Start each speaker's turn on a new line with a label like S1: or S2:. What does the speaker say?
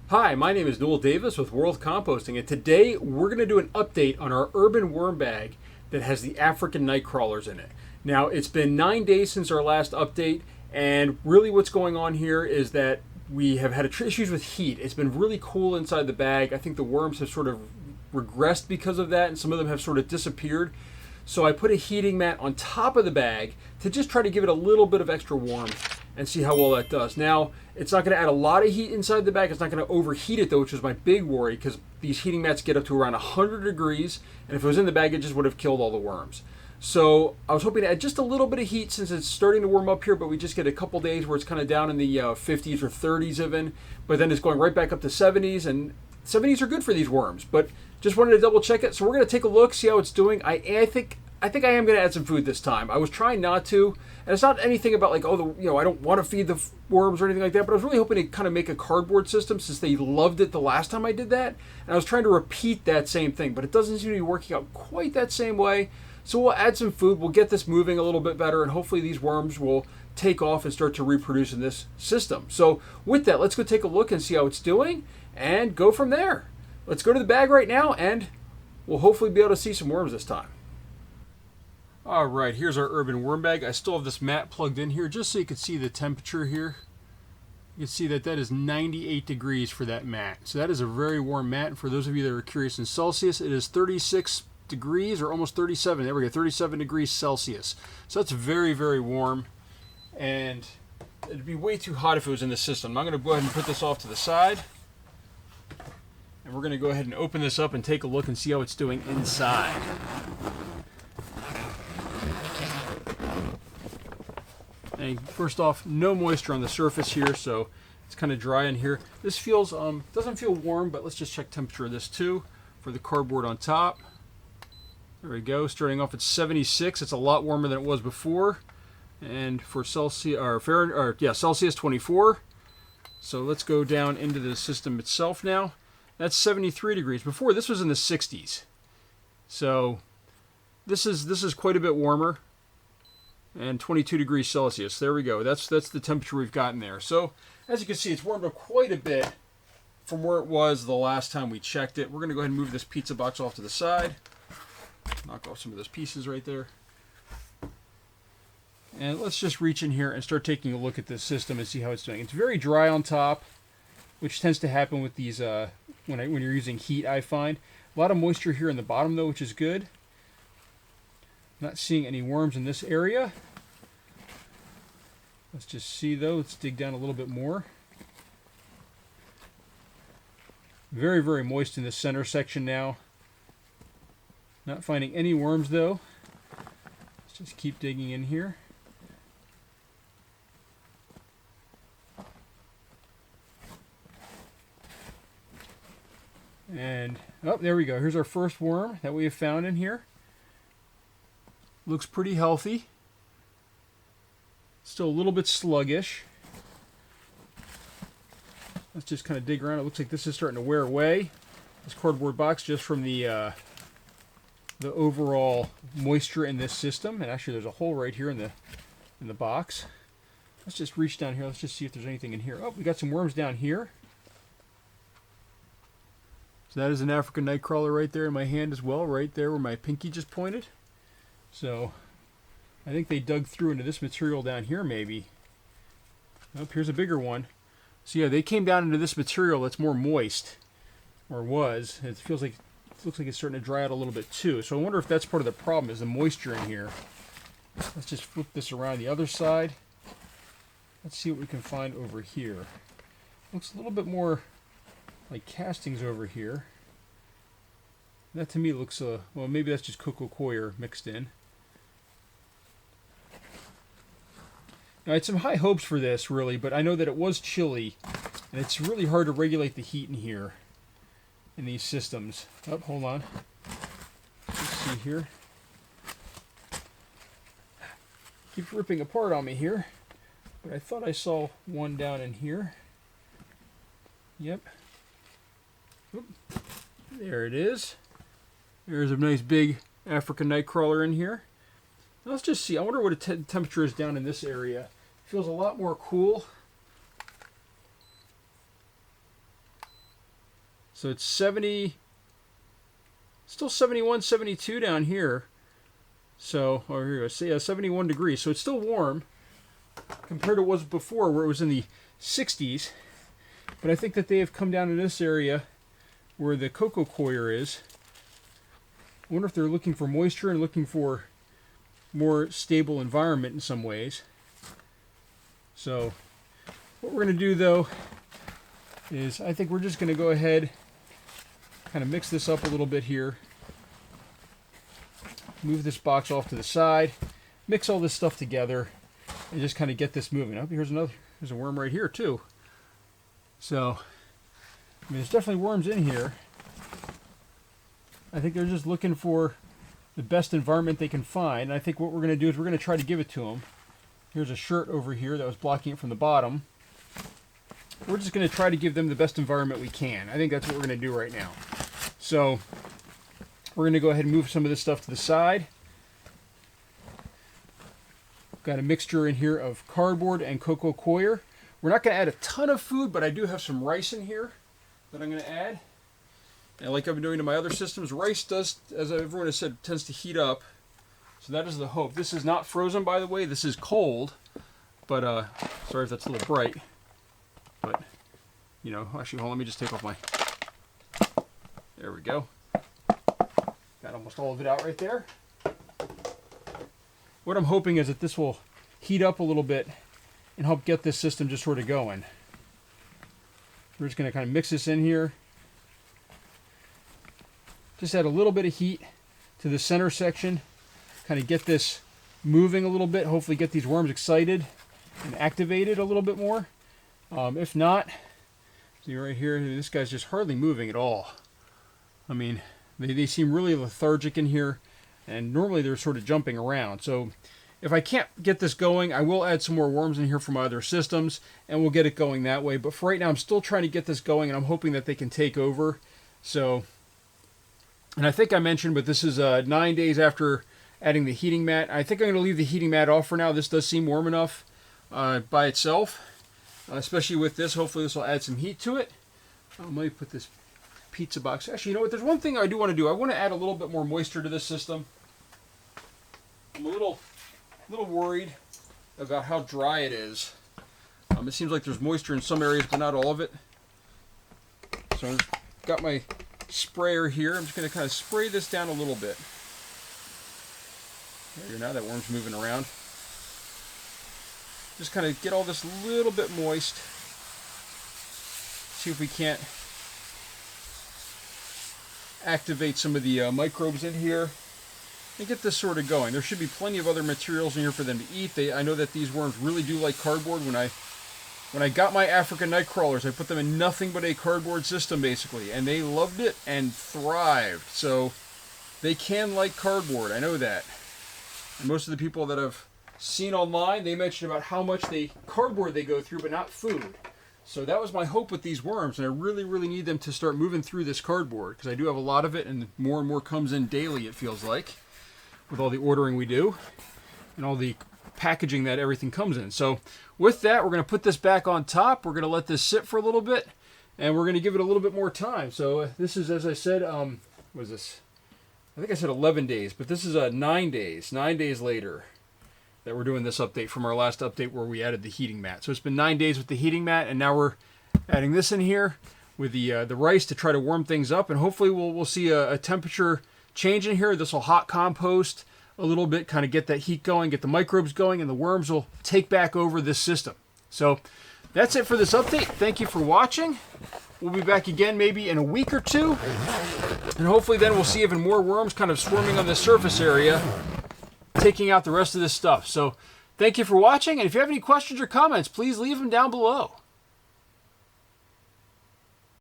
S1: Hi, my name is Noel Davis with World Composting, and today we're going to do an update on our urban worm bag that has the African night crawlers in it. Now, it's been 9 days since our last update, and really what's going on here is that we have had issues with heat. It's been really cool inside the bag. I think the worms have sort of regressed because of that, and some of them have sort of disappeared. So I put a heating mat on top of the bag to just try to give it a little bit of extra warmth and see how well that does. Now, it's not going to add a lot of heat inside the bag. It's not going to overheat it, though, which was my big worry, because these heating mats get up to around 100 degrees, and if it was in the bag, it just would have killed all the worms. So I was hoping to add just a little bit of heat since it's starting to warm up here, but we just get a couple days where it's kind of down in the 50s or 30s even, but then it's going right back up to 70s, and 70s are good for these worms, but just wanted to double check it. So we're going to take a look, see how it's doing. I think I am going to add some food this time. I was trying not to, and it's not anything about like, I don't want to feed the worms or anything like that, but I was really hoping to kind of make a cardboard system since they loved it the last time I did that, and I was trying to repeat that same thing, but it doesn't seem to be working out quite that same way. So we'll add some food, we'll get this moving a little bit better, and hopefully these worms will take off and start to reproduce in this system. So with that, let's go take a look and see how it's doing, and go from there. Let's go to the bag right now, and we'll hopefully be able to see some worms this time. All right, here's our urban worm bag. I still have this mat plugged in here just so you can see the temperature here. You can see that is 98 degrees for that mat. So that is a very warm mat. And for those of you that are curious in Celsius, it is 36 degrees or almost 37. There we go, 37 degrees Celsius. So that's very, very warm. And it'd be way too hot if it was in the system. I'm going to go ahead and put this off to the side. And we're going to go ahead and open this up and take a look and see how it's doing inside. And first off, no moisture on the surface here, so it's kind of dry in here. This feels, doesn't feel warm, but let's just check temperature of this too for the cardboard on top. There we go, starting off at 76. It's a lot warmer than it was before. And for Celsius, or Fahrenheit, Celsius 24. So let's go down into the system itself now. That's 73 degrees. Before, this was in the 60s. So this is quite a bit warmer. And 22 degrees Celsius. There we go. That's the temperature we've gotten there. So as you can see, it's warmed up quite a bit from where it was the last time we checked it. We're going to go ahead and move this pizza box off to the side. Knock off some of those pieces right there. And let's just reach in here and start taking a look at this system and see how it's doing. It's very dry on top, which tends to happen with these when you're using heat, I find. A lot of moisture here in the bottom though, which is good. Not seeing any worms in this area. Let's just see though. Let's dig down a little bit more. Very, very moist in the center section now. Not finding any worms though. Let's just keep digging in here. And, oh, there we go. Here's our first worm that we have found in here. Looks pretty healthy. Still a little bit sluggish. Let's just kind of dig around. It looks like this is starting to wear away. This cardboard box just from the overall moisture in this system. And actually there's a hole right here in the box. Let's just reach down here. Let's just see if there's anything in here. Oh, we got some worms down here. So that is an African nightcrawler right there in my hand as well, right there where my pinky just pointed. So I think they dug through into this material down here maybe. Oh, here's a bigger one. So yeah, they came down into this material that's more moist, or was. It looks like it's starting to dry out a little bit too. So I wonder if that's part of the problem, is the moisture in here. Let's just flip this around the other side. Let's see what we can find over here. Looks a little bit more like castings over here. That to me looks, well, maybe that's just coco coir mixed in. Now, I had some high hopes for this, really, but I know that it was chilly, and it's really hard to regulate the heat in here, in these systems. Oh, hold on. Let's see here. Keeps ripping apart on me here, but I thought I saw one down in here. Yep. Oop. There it is. There's a nice big African nightcrawler in here. Let's just see. I wonder what the temperature is down in this area. Feels a lot more cool. So it's 70, still 71, 72 down here. So, oh, here we go. So, yeah, 71 degrees. So it's still warm compared to what was before, where it was in the 60s. But I think that they have come down in this area where the cocoa coir is. I wonder if they're looking for moisture and looking for more stable environment in some ways. So what we're going to do, though, is I think we're just going to go ahead, kind of mix this up a little bit here. Move this box off to the side, mix all this stuff together, and just kind of get this moving. Oh, here's a worm right here too. So, I mean, there's definitely worms in here. I think they're just looking for the best environment they can find. And I think what we're going to do is we're going to try to give it to them. Here's a shirt over here that was blocking it from the bottom. We're just going to try to give them the best environment we can. I think that's what we're going to do right now. So, we're going to go ahead and move some of this stuff to the side. Got a mixture in here of cardboard and cocoa coir. We're not going to add a ton of food, but I do have some rice in here that I'm going to add. And like I've been doing to my other systems, rice does, as everyone has said, tends to heat up. So that is the hope. This is not frozen, by the way. This is cold. But, sorry if that's a little bright. But, you know, actually, hold on, let me just take off my... There we go. Got almost all of it out right there. What I'm hoping is that this will heat up a little bit and help get this system just sort of going. We're just going to kind of mix this in here. Just add a little bit of heat to the center section. Kind of get this moving a little bit. Hopefully get these worms excited and activated a little bit more. If not, see right here, this guy's just hardly moving at all. I mean, they seem really lethargic in here, and normally they're sort of jumping around. So if I can't get this going, I will add some more worms in here from my other systems, and we'll get it going that way. But for right now, I'm still trying to get this going, and I'm hoping that they can take over. So, and I think I mentioned, but this is 9 days after adding the heating mat. I think I'm going to leave the heating mat off for now. This does seem warm enough by itself, especially with this. Hopefully this will add some heat to it. Let me put this pizza box. Actually, you know what? There's one thing I do want to do. I want to add a little bit more moisture to this system. I'm a little worried about how dry it is. It seems like there's moisture in some areas, but not all of it. So I've got my sprayer here. I'm just going to kind of spray this down a little bit. There you go. Now that worm's moving around. Just kind of get all this a little bit moist. See if we can't activate some of the microbes in here and get this sort of going. There should be plenty of other materials in here for them to eat. I know that these worms really do like cardboard. When I got my African night crawlers, I put them in nothing but a cardboard system basically, and they loved it and thrived. So they can like cardboard. I know that. And most of the people that I've seen online, they mentioned about how much cardboard they go through, but not food. So that was my hope with these worms, and I really, really need them to start moving through this cardboard, because I do have a lot of it, and more comes in daily, it feels like, with all the ordering we do, and all the packaging that everything comes in. So with that, we're going to put this back on top. We're going to let this sit for a little bit, and we're going to give it a little bit more time. So this is, as I said, what is this? I think I said 11 days, but this is 9 days. 9 days later that we're doing this update from our last update where we added the heating mat. So it's been 9 days with the heating mat, and now we're adding this in here with the rice to try to warm things up, and hopefully we'll see a temperature change in here. This will hot compost a little bit, kind of get that heat going, get the microbes going, and the worms will take back over this system. So that's it for this update. Thank you for watching. We'll be back again maybe in a week or two, and hopefully then we'll see even more worms kind of swarming on the surface area, taking out the rest of this stuff. So thank you for watching, and if you have any questions or comments, please leave them down below.